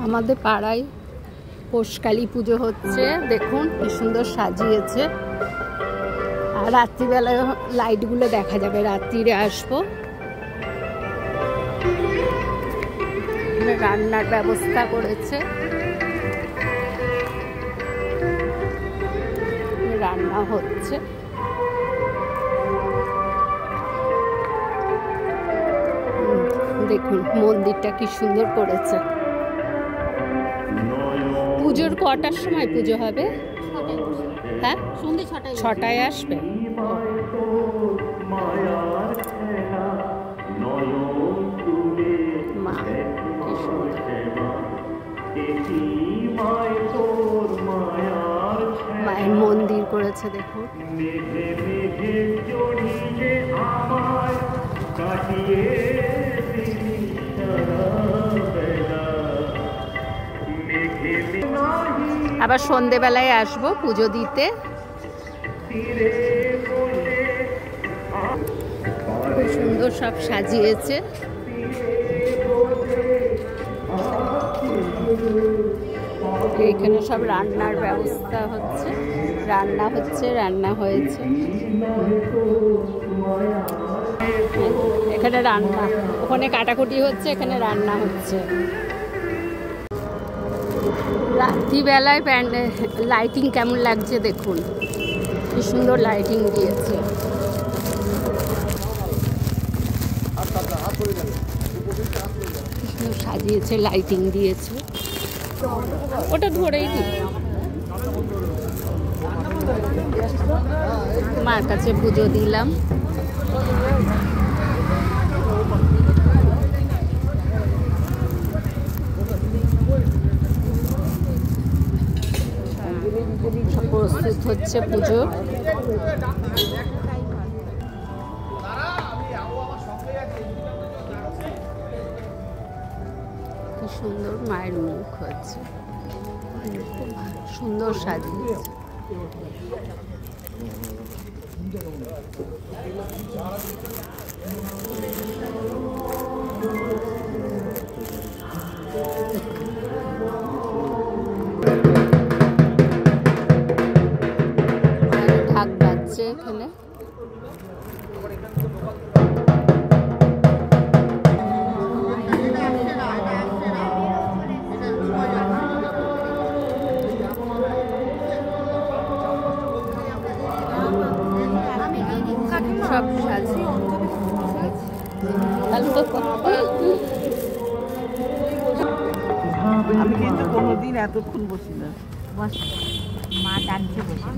আমাদের পাড়ায় পোষকালী পুজো হচ্ছে, দেখুন কি সুন্দর সাজিয়েছে। আর রাত্রিবেলায় লাইটগুলো দেখা যাবে, রাত্রিরে আসবো। রান্নার ব্যবস্থা করেছে, রান্না হচ্ছে। দেখুন মন্দিরটা কি সুন্দর করেছে। পুজোর কটার সময় পুজো হবে? হ্যাঁ, সন্ধ্যে 6টায় আসবে। মা মায়ের মন্দির করেছে দেখুন। আবার সন্ধেবেলায় আসবো পুজো দিতে। খুব সুন্দর সব সাজিয়েছে। এখানে সব রান্নার ব্যবস্থা হচ্ছে, রান্না হচ্ছে, রান্না হয়েছে। এখানে রান্না, ওখানে কাটাকুটি হচ্ছে, এখানে রান্না হচ্ছে। রাত্রিবেলায় লাইটিং কেমন লাগছে দেখুন, কি সুন্দর লাইটিং দিয়েছে। সাজিয়েছে, লাইটিং দিয়েছে। ওটা ধরেই দিই, মার কাছে পুজো দিলাম। প্রস্তুত হচ্ছে পুজো। কি সুন্দর মায়ের মুখ হচ্ছে, খুব সুন্দর সাজিয়েছে। ঢাক বাজছে এখানে। সব সাজিয়ে আমি কিন্তু কোনোদিন এতক্ষণ বসি না। মা ডাকছে বসে।